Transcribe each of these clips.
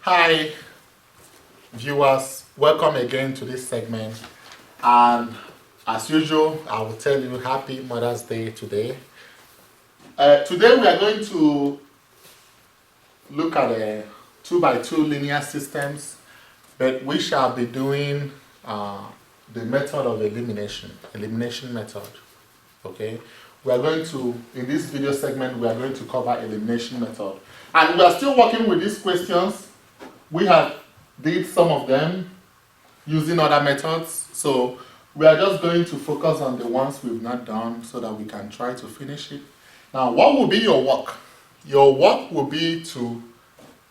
Hi viewers, welcome again to this segment, and as usual I will tell you happy Mother's Day today. Today we are going to look at a 2x2 linear systems, but we shall be doing the method of elimination method. Okay, we are going to, in this video segment, we are going to cover elimination method, and we are still working with these questions. We have did some of them using other methods, so we are just going to focus on the ones we've not done so that we can try to finish it. Now, what will be your work? Your work will be to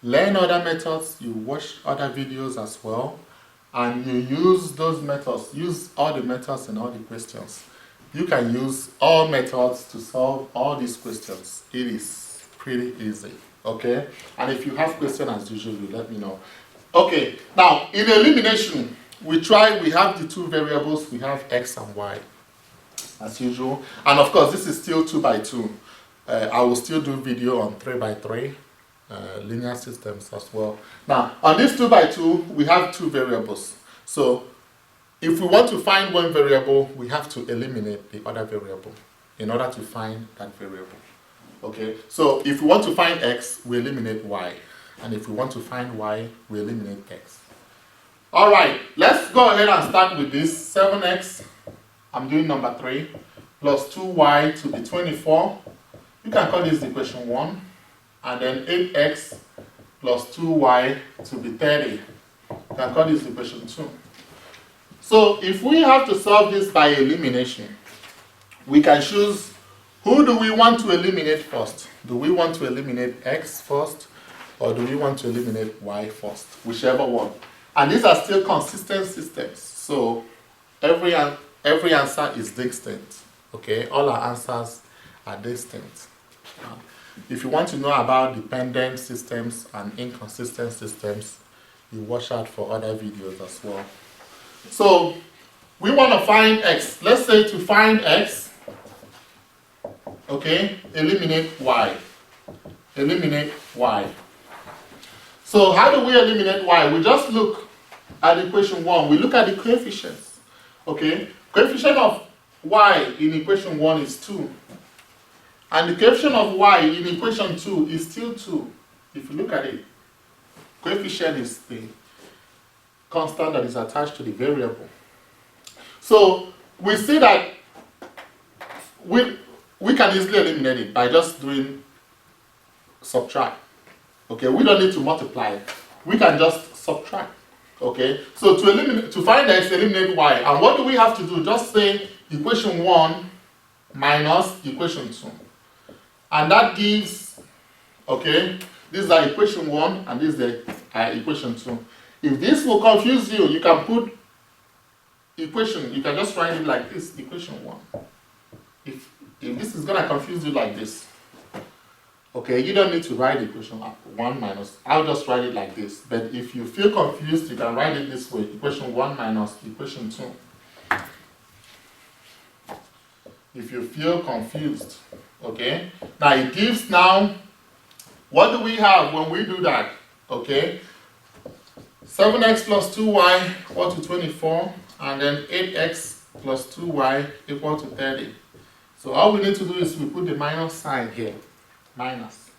learn other methods, you watch other videos as well, and you use those methods, use all the methods in all the questions. You can use all methods to solve all these questions. It is pretty easy, okay? And if you have questions as usual, you let me know. Okay, now in elimination, we have the two variables, we have x and y, as usual. And of course, this is still 2x2. I will still do video on 3x3 linear systems as well. Now, on this 2x2, we have two variables. So, if we want to find one variable, we have to eliminate the other variable in order to find that variable. Okay, so if we want to find x, we eliminate y. And if we want to find y, we eliminate x. Alright, let's go ahead and start with this. 7x, I'm doing number 3, plus 2y to be 24. You can call this equation 1. And then 8x plus 2y to be 30. You can call this equation 2. So if we have to solve this by elimination, we can choose who do we want to eliminate first. Do we want to eliminate x first, or do we want to eliminate y first? Whichever one. And these are still consistent systems. So every answer is distinct. Okay, all our answers are distinct. If you want to know about dependent systems and inconsistent systems, you watch out for other videos as well. So we want to find x. Let's say to find x, okay, eliminate y. Eliminate y. So how do we eliminate y? We just look at equation 1. We look at the coefficients. Okay, coefficient of y in equation 1 is 2. And the coefficient of y in equation 2 is still 2. If you look at it, coefficient is the constant that is attached to the variable. So we see that we can easily eliminate it by just doing subtract. Okay, we don't need to multiply. We can just subtract. Okay, so to find x, eliminate y. And what do we have to do? Just say equation 1 minus equation 2. And that gives, okay, this is our equation 1 and this is the equation 2. If this will confuse you, you can put equation, you can just write it like this, equation 1. If this is going to confuse you like this, okay, you don't need to write equation 1 minus, I'll just write it like this. But if you feel confused, you can write it this way, equation 1 minus equation 2. If you feel confused, okay, now it gives now, what do we have when we do that? Okay, 7x plus 2y equal to 24, and then 8x plus 2y equal to 30. So all we need to do is we put the minus sign here, minus.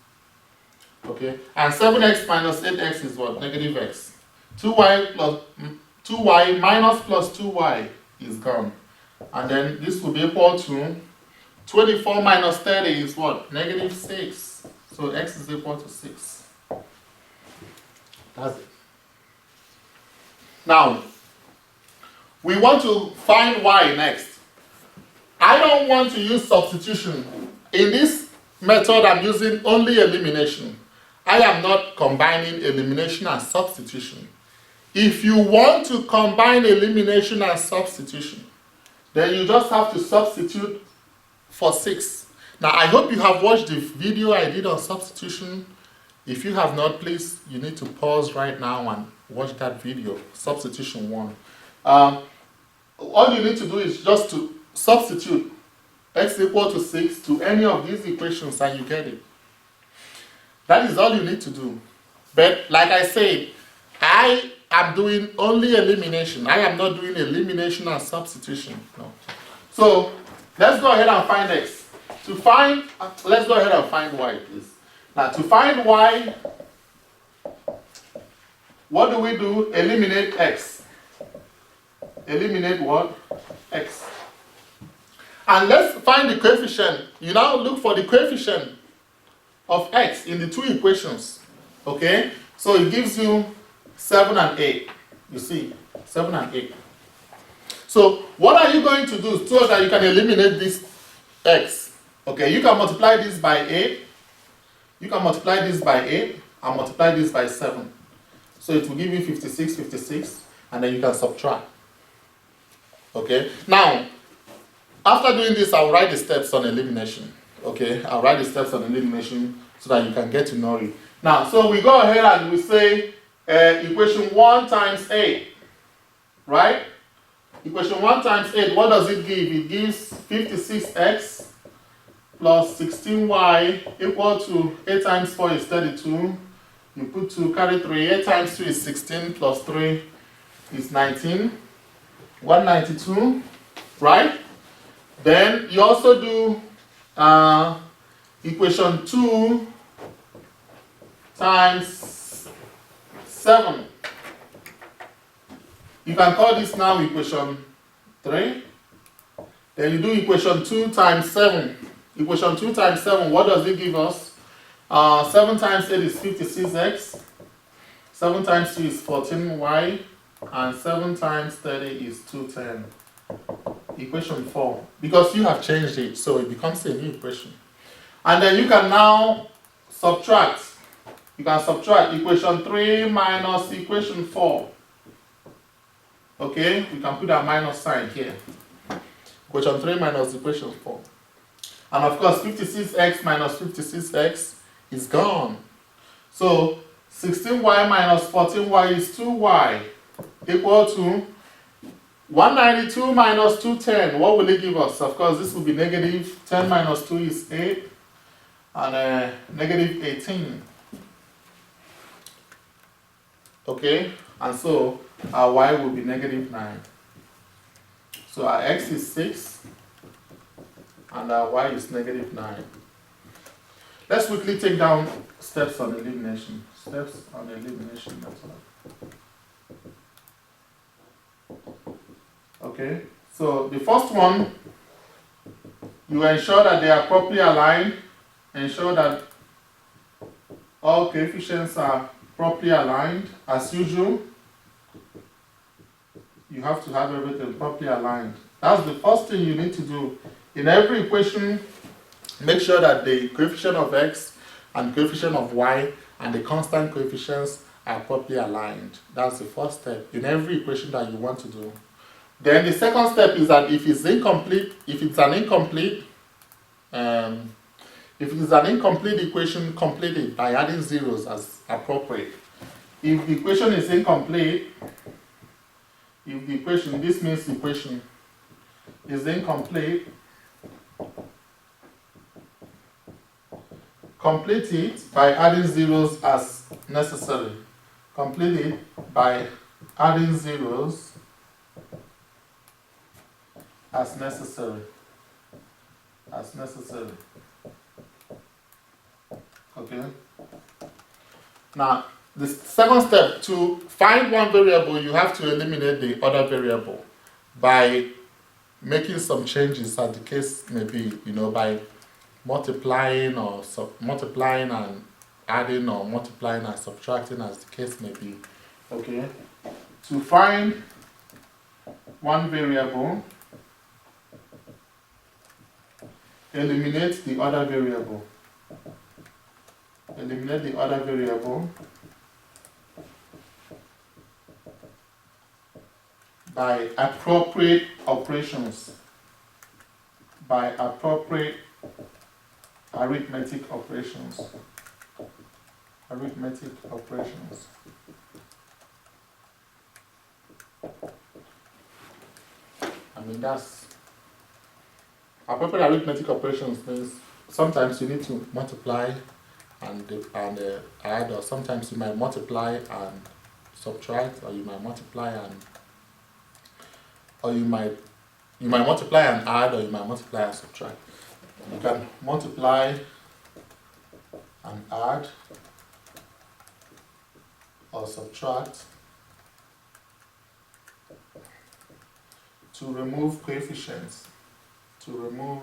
Okay, and 7x minus 8x is what? Negative x. 2y minus plus 2y is gone. And then this will be equal to 24 minus 30 is what? Negative 6. So x is equal to 6. That's it. Now, we want to find y next. I don't want to use substitution. In this method, I'm using only elimination. I am not combining elimination and substitution. If you want to combine elimination and substitution, then you just have to substitute for 6. Now, I hope you have watched the video I did on substitution. If you have not, please, you need to pause right now and watch that video, substitution 1. All you need to do is just to substitute x equal to 6 to any of these equations and you get it. That is all you need to do. But like I said, I am doing only elimination. I am not doing elimination and substitution. No. So let's go ahead and find x. Let's go ahead and find y, please. Now to find y, what do we do? Eliminate x. Eliminate what? X. And let's find the coefficient. You now look for the coefficient of x in the two equations. Okay? So it gives you 7 and 8. You see? 7 and 8. So what are you going to do so that you can eliminate this x? Okay, you can multiply this by 8. You can multiply this by 8 and multiply this by 7. So it will give you 56, 56, and then you can subtract. Okay? Now, after doing this, I'll write the steps on elimination. Okay? I'll write the steps on elimination so that you can get to know it. Now, so we go ahead and we say equation 1 times 8. Right? Equation 1 times 8, what does it give? It gives 56x plus 16y equal to 8 times 4 is 32. You put 2, carry 3. 8 times 2 is 16 plus 3 is 19. 192, right? Then you also do equation 2 times 7. You can call this now equation 3. Then you do equation 2 times 7. Equation 2 times 7, what does it give us? 7 times 8 is 56x. 7 times 2 is 14y. And 7 times 30 is 210. Equation 4. Because you have changed it, so it becomes a new equation. And then you can now subtract. You can subtract equation 3 minus equation 4. Okay, we can put a minus sign here. Equation 3 minus equation 4. And of course, 56x minus 56x is gone. So 16y minus 14y is 2y equal to 192 minus 210. What will it give us? Of course, this will be negative. 10 minus 2 is 8. And negative 18. Okay, and so our y will be negative 9. So our x is 6. And our y is negative 9. Let's quickly take down steps on elimination. Steps on elimination method. Okay, so the first one, you ensure that they are properly aligned. Ensure that all coefficients are properly aligned. As usual, you have to have everything properly aligned. That's the first thing you need to do. In every equation, make sure that the coefficient of x and coefficient of y and the constant coefficients are properly aligned. That's the first step in every equation that you want to do. Then the second step is that if it's an incomplete equation, complete it by adding zeros as appropriate. If the equation is incomplete, this means the equation is incomplete, complete it by adding zeros as necessary. Complete it by adding zeros as necessary. Okay. Now, the second step, to find one variable, you have to eliminate the other variable by making some changes as the case may be, by multiplying or multiplying and adding or multiplying and subtracting as the case may be. Okay. To find one variable, eliminate the other variable. Eliminate the other variable by appropriate operations. By appropriate arithmetic operations. Arithmetic operations. That's appropriate arithmetic operations means sometimes you need to multiply and add, or sometimes you might multiply and subtract, or you might multiply and, or you might multiply and add, or you might multiply and subtract. You can multiply and add or subtract to remove coefficients, to remove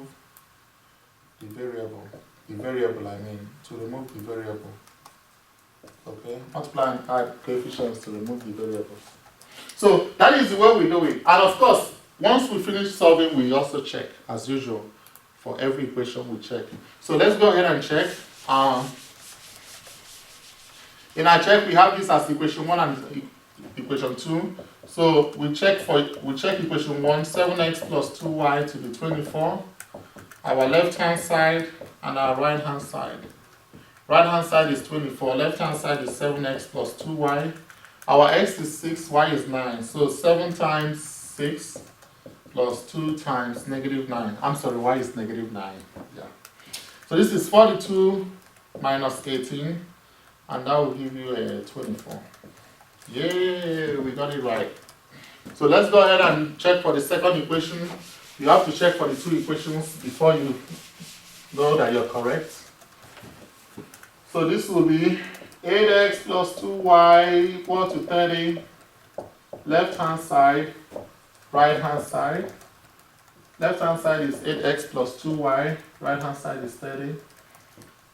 the variable I mean, to remove the variable. Okay, multiply and add coefficients to remove the variables. So that is the way we do it. And of course, once we finish solving, we also check, as usual. For every equation we check. So let's go ahead and check. In our check, we have this as equation 1 and equation 2. So we check equation 1, 7x plus 2y to the 24. Our left hand side and our right hand side. Right hand side is 24, left hand side is 7x plus 2y. Our x is 6, y is 9. So 7 times 6 plus 2 times negative 9. I'm sorry, y is negative 9. Yeah. So this is 42 minus 18, and that will give you a 24. Yay, we got it right. So let's go ahead and check for the second equation. You have to check for the two equations before you know that you're correct. So this will be 8x plus 2y equal to 30. Left hand side, right hand side. Left hand side is 8x plus 2y, right hand side is 30.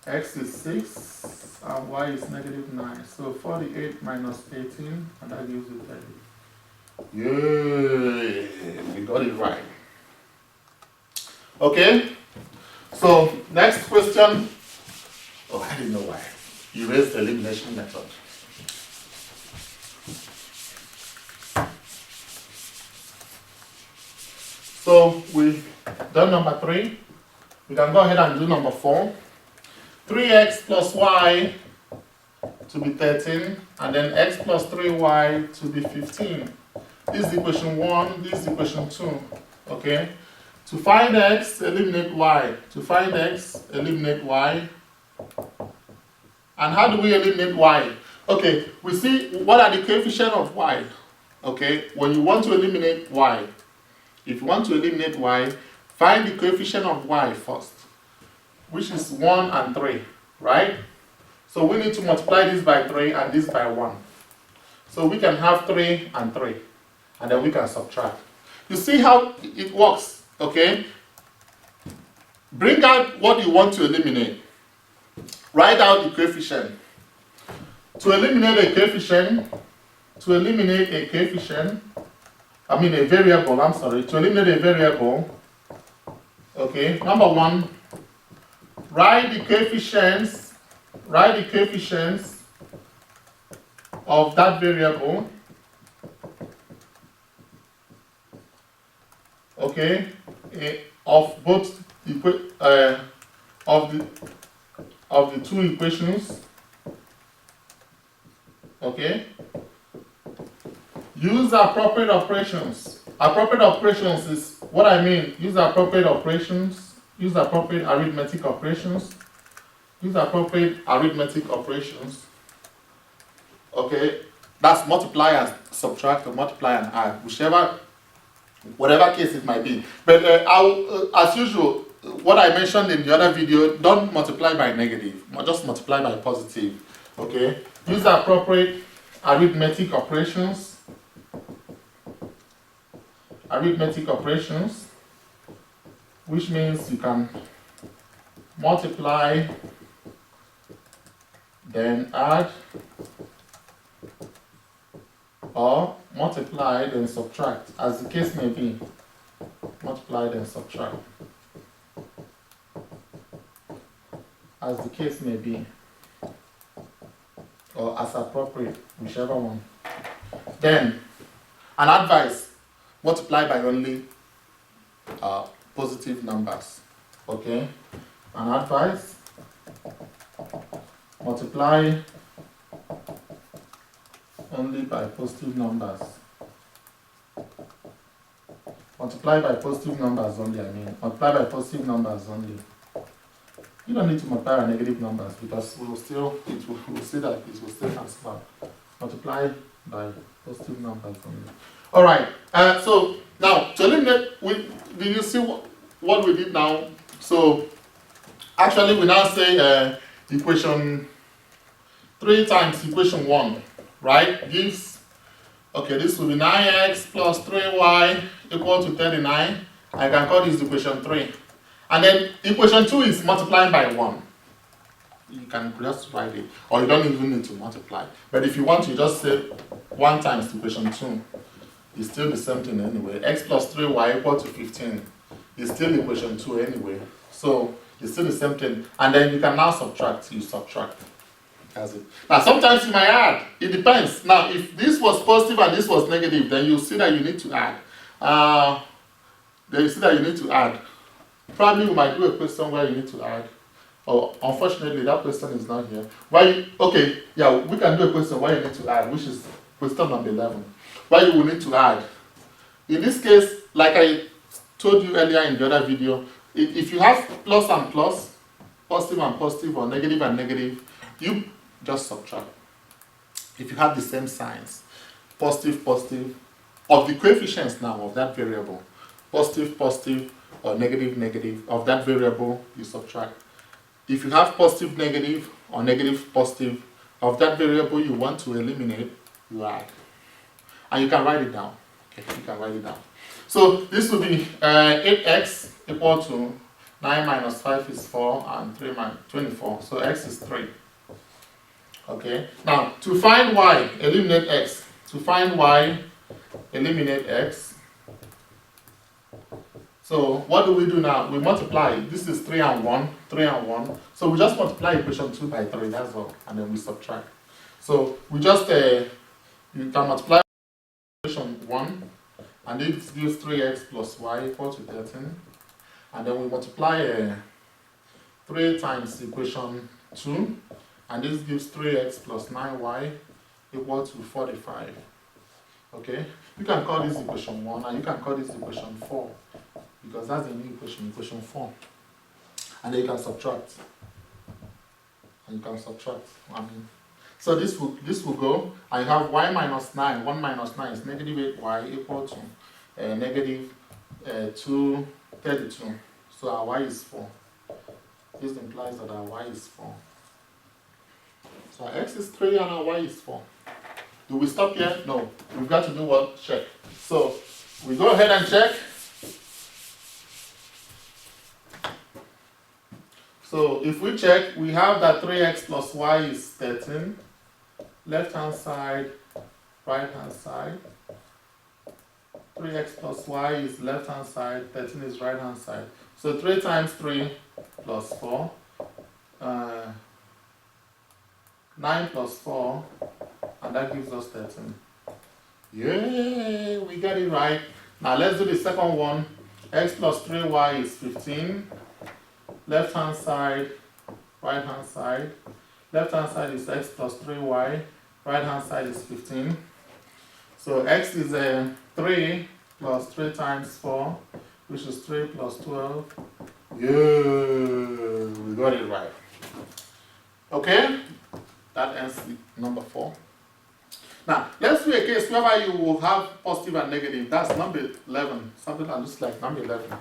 X is 6 and y is negative 9. So 48 minus 18, and that gives you 30. Yay! We got it right. Okay, so next question. Oh, I didn't know why. Erase the elimination method. So we've done number 3. We can go ahead and do number 4. 3x plus y to be 13, and then x plus 3y to be 15. This is equation 1, this is equation 2. Okay? To find x, eliminate y. To find x, eliminate y. And how do we eliminate y? Okay, we see what are the coefficients of y. Okay, when you want to eliminate y, if you want to eliminate y, find the coefficient of y first, which is 1 and 3, right? So we need to multiply this by 3 and this by 1. So we can have 3 and 3, and then we can subtract. You see how it works, okay? Bring out what you want to eliminate. Write out the coefficient. To eliminate a coefficient, a variable, I'm sorry, to eliminate a variable, okay, number 1, write the coefficients of that variable, okay, of both of the two equations, okay. Use appropriate operations. Appropriate operations is what I mean. Use appropriate operations. Use appropriate arithmetic operations. Use appropriate arithmetic operations. Okay, that's multiply and subtract, or multiply and add, whatever case it might be. But as usual, what I mentioned in the other video, don't multiply by negative, just multiply by positive. Okay, use appropriate arithmetic operations. Which means you can multiply, then add, or multiply then subtract, as the case may be. Multiply then subtract, as the case may be, or as appropriate, whichever one. Then, an advice, multiply by only positive numbers. Okay, an advice, multiply only by positive numbers. Multiply by positive numbers only, multiply by positive numbers only. You don't need to multiply by negative numbers because we'll see that it will still cancel out. Multiply by positive numbers only. All right. So now to eliminate, did you see what we did now? So actually, we now say equation 3 times equation 1, right? Gives, okay, this will be 9x plus 3y equal to 39. I can call this equation 3. And then equation 2 is multiplying by 1. You can just write it, or you don't even need to multiply. But if you want to, just say 1 times equation 2. It's still the same thing anyway. X plus 3y equal to 15 is still equation 2 anyway. So it's still the same thing. And then you can now subtract. You subtract. That's it. Now sometimes you might add. It depends. Now if this was positive and this was negative, then you see that you need to add. Then you see that you need to add. Probably we might do a question where you need to add. Oh, unfortunately, that question is not here. Okay, yeah, we can do a question where you need to add, which is question number 11. Where you will need to add. In this case, like I told you earlier in the other video, if you have plus and plus, positive and positive, or negative and negative, you just subtract. If you have the same signs, positive, positive, of the coefficients now of that variable, positive, positive, or negative, negative, of that variable, you subtract. If you have positive, negative, or negative, positive, of that variable you want to eliminate, you add. And you can write it down. Okay, you can write it down. So this will be 8x equal to 9 minus 5 is 4 and 3 minus 24. So x is 3. Okay. Now to find y, eliminate x. To find y, eliminate x. So what do we do now? We multiply. This is 3 and 1. 3 and 1. So we just multiply equation 2 by 3. That's all. And then we subtract. So we just you can multiply equation 1, and this gives 3x plus y equal to 13. And then we multiply 3 times equation 2, and this gives 3x plus 9y equal to 45. Okay? You can call this equation 1, and you can call this equation 4, because that's the new equation, equation 4. And then you can subtract. And you can subtract. So this will go, and you have y minus 9. 1 minus 9 is negative 8y equal to negative 232. So our y is 4. This implies that our y is 4. So our x is 3 and our y is 4. Do we stop here? No. We've got to do what? Check. So we go ahead and check. So if we check, we have that 3x plus y is 13. Left hand side, right hand side. 3x plus y is left hand side, 13 is right hand side. So 3 times 3 plus 4. 9 plus 4, and that gives us 13. Yay, we got it right. Now let's do the second one. X plus 3y is 15. Left hand side, right hand side. Left hand side is x plus 3y. Right hand side is 15. So x is 3 plus 3 times 4, which is 3 plus 12. Yeah, we got it right. Okay, that ends with number 4. Now, let's do a case whereby you will have positive and negative. That's number 11, something that looks like number 11.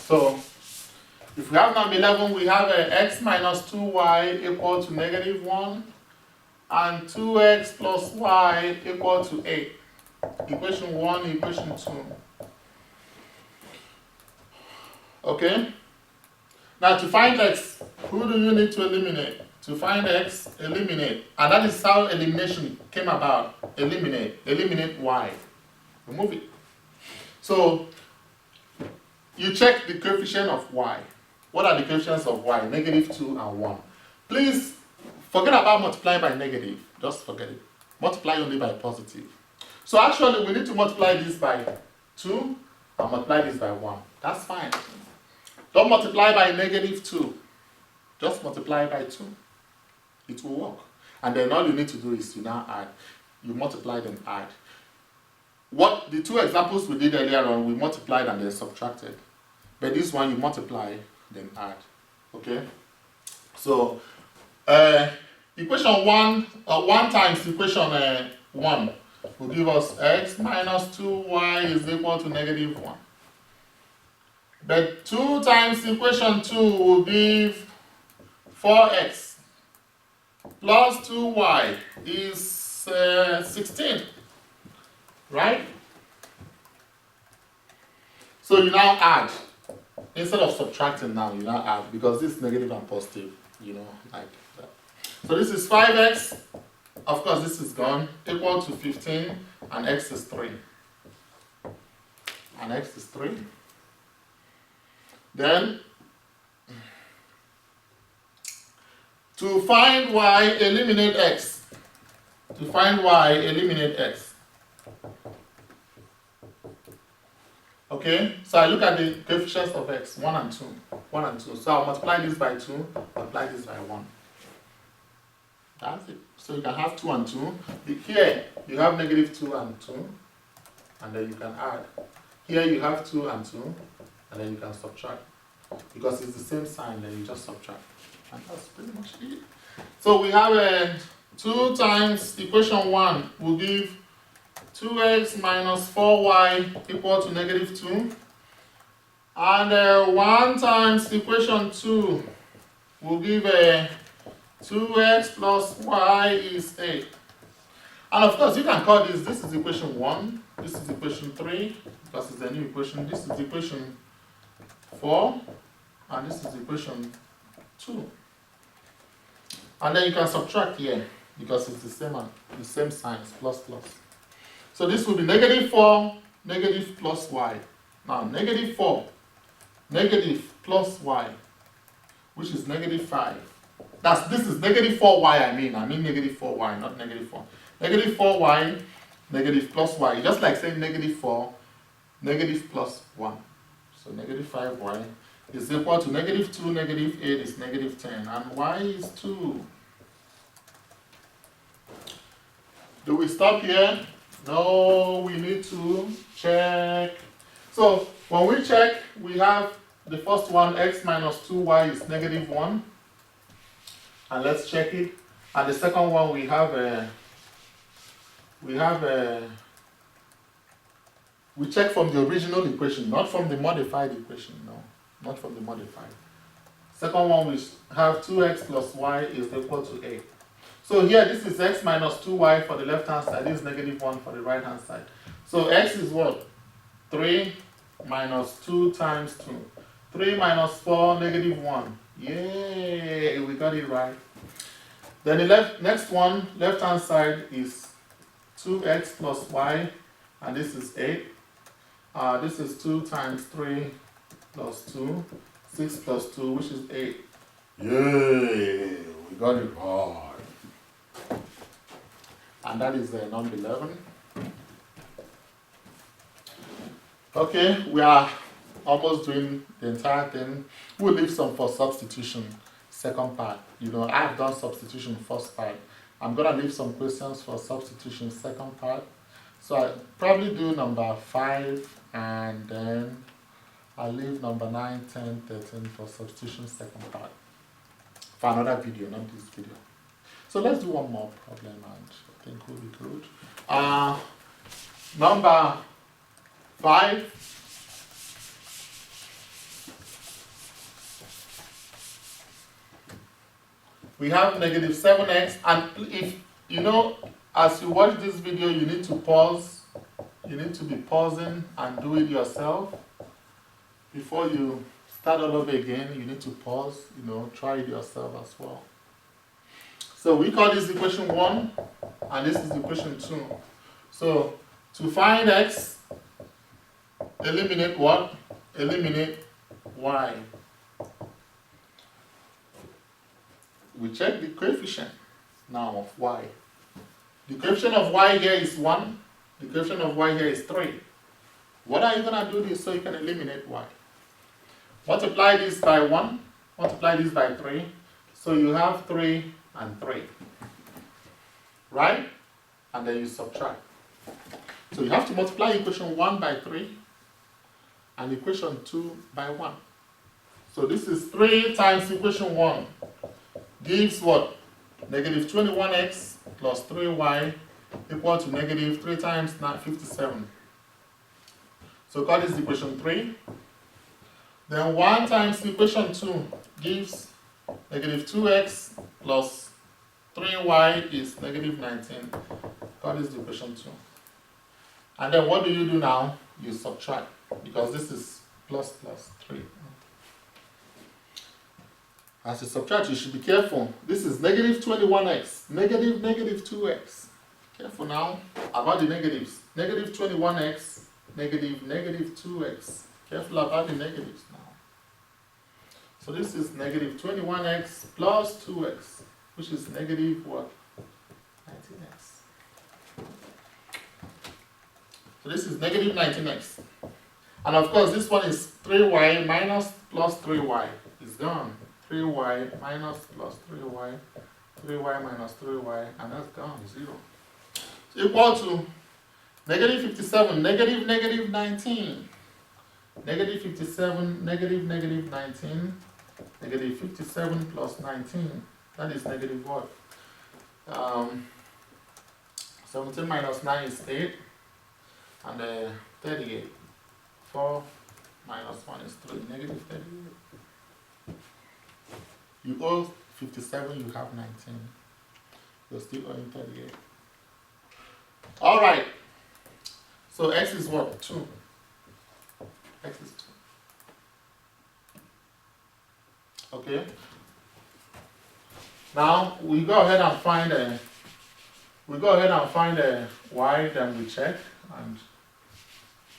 So, if we have number 11, we have x minus 2y equal to negative 1, and 2x plus y equal to 8. Equation 1, equation 2. Okay? Now to find x, who do you need to eliminate? To find x, eliminate. And that is how elimination came about. Eliminate y. Remove it. So, you check the coefficient of y. What are the coefficients of y? Negative 2 and 1. Please forget about multiplying by negative. Just forget it. Multiply only by positive. So actually we need to multiply this by 2 and multiply this by 1. That's fine. Don't multiply by negative 2. Just multiply by 2. It will work. And then all you need to do is to now add. You multiply then add. what the two examples we did earlier on, we multiplied and then subtracted. But this one you multiply, then add. Okay? So, equation 1 times equation 1 will give us x minus 2y is equal to negative 1. But 2 times equation 2 will give 4x plus 2y is 16. Right? So you now add. Instead of subtracting now, you now add, because this is negative and positive, you know, like that. So this is 5x, of course this is gone, equal to 15, and x is 3. And x is 3. Then, to find y, eliminate x. To find y, eliminate x. Okay, so I look at the coefficients of x, 1 and 2. 1 and 2. So I'll multiply this by 2, multiply this by 1. That's it. So you can have 2 and 2. Here, you have negative 2 and 2, and then you can add. Here you have 2 and 2, and then you can subtract. Because it's the same sign, then you just subtract. And that's pretty much it. So we have 2 times equation 1 will give 2x minus 4y equal to negative 2. And 1 times equation 2 will give 2x plus y is 8. And of course, you can call this is equation 1, this is equation 3, because it's a new equation, this is equation 4, and this is equation 2. And then you can subtract here, because it's the same signs, plus plus. So this will be negative 4, negative plus y. Now, negative 4, negative plus y, which is negative 5. This is negative 4y, I mean negative 4y, not negative 4. Negative 4y, negative plus y. Just like saying negative 4, negative plus 1. So negative 5y is equal to negative 2, negative 8 is negative 10. And y is 2. Do we stop here? No, we need to check. So when we check, we have the first one, x minus 2y is negative 1. And let's check it. And the second one, we check from the original equation, not from the modified equation. No, not from the modified. Second one, we have 2x plus y is equal to 8. So here, this is x minus 2y for the left-hand side. This is negative 1 for the right-hand side. So x is what? 3 minus 2 times 2. 3 minus 4, negative 1. Yay, we got it right. Then the next one, left-hand side is 2x plus y, and this is 8. This is 2 times 3 plus 2. 6 plus 2, which is 8. Yay, we got it right. And that is number 11. Okay, we are almost doing the entire thing. We'll leave some for substitution, second part. You know, I've done substitution first part. I'm going to leave some questions for substitution second part. So I'll probably do number 5, and then I'll leave number 9, 10, 13 for substitution second part. For another video, not this video. So let's do one more problem, and I think we'll be good. Number 5. We have negative 7x, and if you know, as you watch this video, you need to pause. You need to be pausing and do it yourself. Before you start all over again, you need to pause, you know, try it yourself as well. So we call this equation 1, and this is equation 2. So to find x, eliminate what? Eliminate y. We check the coefficient now of y. The coefficient of y here is 1. The coefficient of y here is 3. What are you going to do this so you can eliminate y? Multiply this by 1. Multiply this by 3. So you have 3 and 3. Right? And then you subtract. So you have to multiply equation 1 by 3 and equation 2 by 1. So this is 3 times equation 1 gives what? Negative 21x plus 3y equal to negative 3 times 57. So call this equation 3. Then 1 times equation 2 gives negative 2x plus 3y is negative 19. Call this equation 2. And then what do you do now? You subtract, because this is plus 3. As you subtract, you should be careful. This is negative 21x, negative 2x. Careful now about the negatives. Negative 21x, negative 2x. Careful about the negatives now. So this is negative 21x plus 2x, which is negative what? 19x. So this is negative 19x. And of course, this one is 3y minus plus 3y. It's gone. 3y minus plus 3y, 3y minus 3y, and that's gone, 0. So equal to negative 57, negative 19. Negative 57, negative 19. Negative 57 plus 19. That is negative what? 17 minus 9 is 8. And 38. 4 minus 1 is 3. Negative 38. You owe 57, you have 19. You're still owing 38. Alright. So x is what? 2. X is 2. Okay. Now we go ahead and find y, then we check, and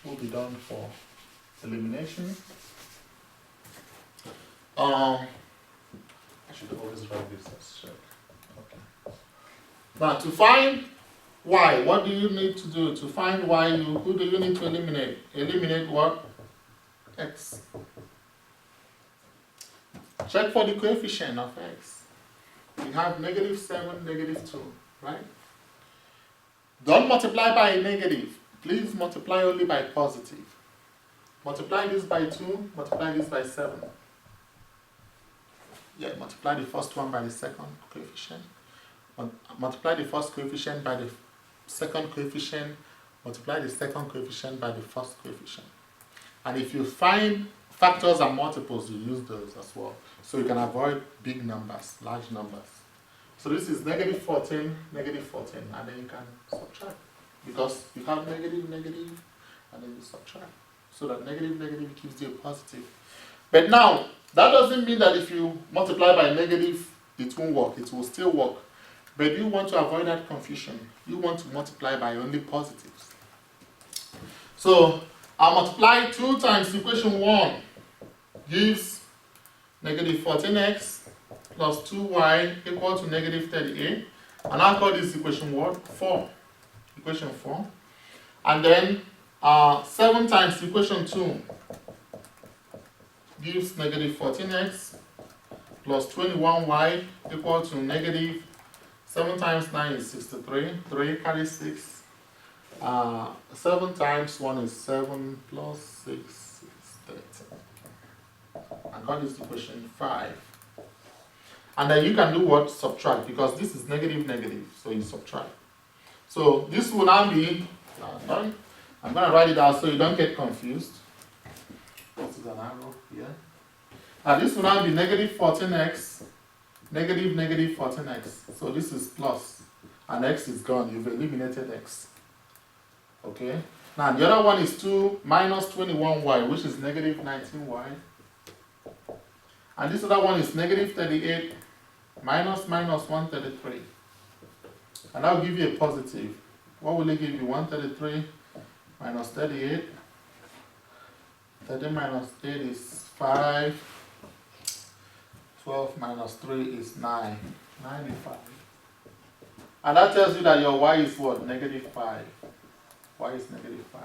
we'll be done for elimination. I should always write this as check. Okay. Now to find y, what do you need to do? To find y, who do you need to eliminate? Eliminate what? X. Check for the coefficient of x. We have negative 7, negative 2, right? Don't multiply by a negative. Please multiply only by positive. Multiply this by 2, multiply this by 7. Yeah, multiply the first one by the second coefficient. Multiply the first coefficient by the second coefficient. Multiply the second coefficient by the first coefficient. And if you find factors and multiples, you use those as well. So you can avoid big numbers, large numbers. So this is negative 14, and then you can subtract. Because you have negative, and then you subtract. So that negative gives you a positive. But now, that doesn't mean that if you multiply by negative, it won't work. It will still work. But you want to avoid that confusion. You want to multiply by only positives. So, I'll multiply 2 times equation 1 gives negative 14x plus 2y equal to negative 38. And I'll call this equation what? 4. Equation 4. And then 7 times equation 2 gives negative 14x plus 21y equal to negative 7 times 9 is 63. 3 carries 6. 7 times 1 is 7 plus 6 is 13. And got this equation 5. And then you can do what? Subtract, because this is negative, so you subtract. So this will now be done. I'm going to write it out so you don't get confused. This is an arrow here. Now this will now be negative 14x, negative 14x. So this is plus, and x is gone. You've eliminated x. Okay. Now the other one is 2 minus 21y, which is negative 19y. And this other one is negative 38 minus 133. And that will give you a positive. What will it give you? 133 minus 38. 30 minus 8 is 5. 12 minus 3 is 9. 95. And that tells you that your y is what? Negative 5. Y is negative 5.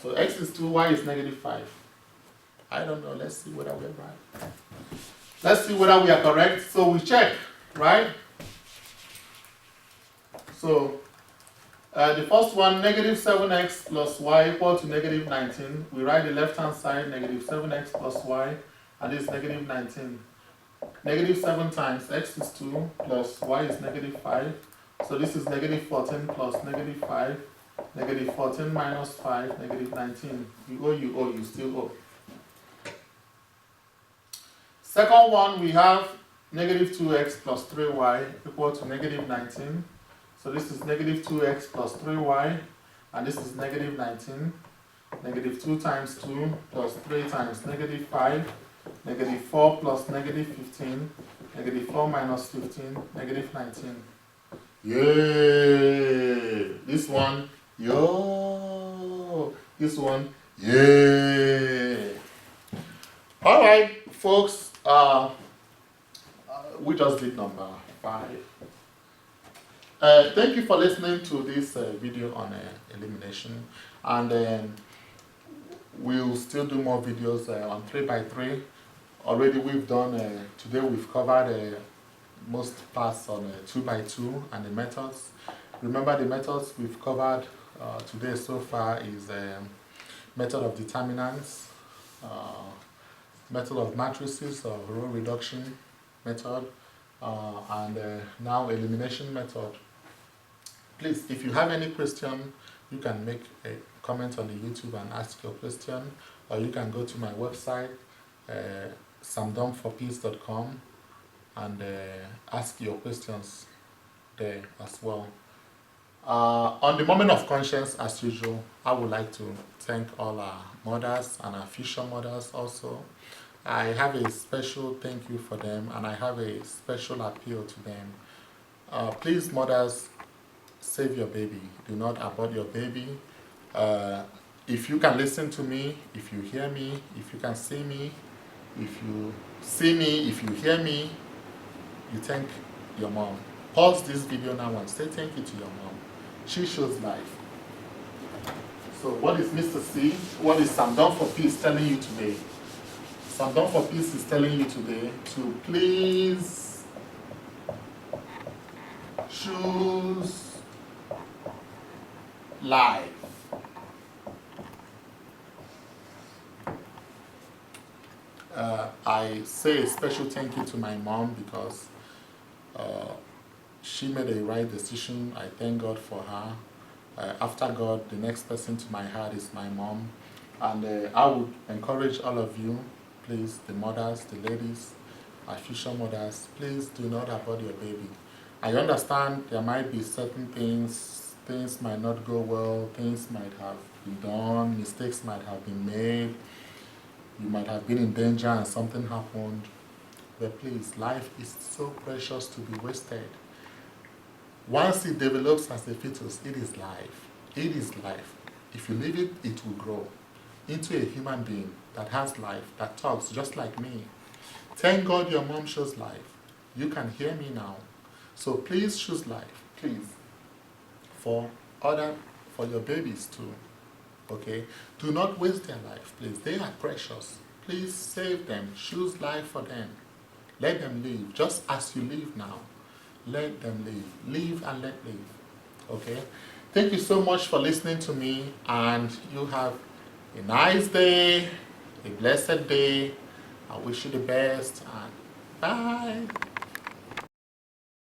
So x is 2, y is negative 5. I don't know. Let's see whether we're right. Let's see whether we are correct. So we check, right? So The first one, negative 7x plus y equal to negative 19. We write the left-hand side, negative 7x plus y, and this is negative 19. Negative 7 times x is 2 plus y is negative 5. So this is negative 14 plus negative 5. Negative 14 minus 5, negative 19. You owe, you still owe. Second one, we have negative 2x plus 3y equal to negative 19. So this is negative 2x plus 3y, and this is negative 19. Negative 2 times 2 plus 3 times negative 5. Negative 4 plus negative 15. Negative 4 minus 15, negative 19. Yay! This one, yo! This one, yay! Alright, folks, we just did number 5. Thank you for listening to this video on elimination, and we'll still do more videos on 3x3. Already we've done, today we've covered most parts on 2x2 and the methods. Remember, the methods we've covered today so far is method of determinants, method of matrices or row reduction method, and now elimination method. Please, if you have any question, you can make a comment on the YouTube and ask your question, or you can go to my website, samdomforpeace.com, and ask your questions there as well. On the moment of conscience, as usual, I would like to thank all our mothers and our future mothers also. I have a special thank you for them, and I have a special appeal to them. Please, mothers, save your baby. Do not abort your baby. If you can listen to me, if you hear me, if you can see me, if you hear me, you thank your mom. Pause this video now and say thank you to your mom. She shows life. So what is Mr. C? What is Sam Done for Peace telling you today? Sam Done for Peace is telling you today to please choose life. I say a special thank you to my mom because she made a right decision. I thank God for her. After God, the next person to my heart is my mom. And I would encourage all of you, please, the mothers, the ladies, our future mothers, please do not abort your baby. I understand there might be certain things might not go well, things might have been done, mistakes might have been made. You might have been in danger and something happened. But please, life is so precious to be wasted. Once it develops as a fetus, it is life. It is life. If you leave it, it will grow into a human being that has life, that talks just like me. Thank God your mom shows life. You can hear me now. So please choose life, please. For your babies too. Okay? Do not waste their life, please. They are precious. Please save them. Choose life for them. Let them live just as you live now. Let them live. Live and let live. Okay? Thank you so much for listening to me, and you have a nice day, a blessed day. I wish you the best, and bye.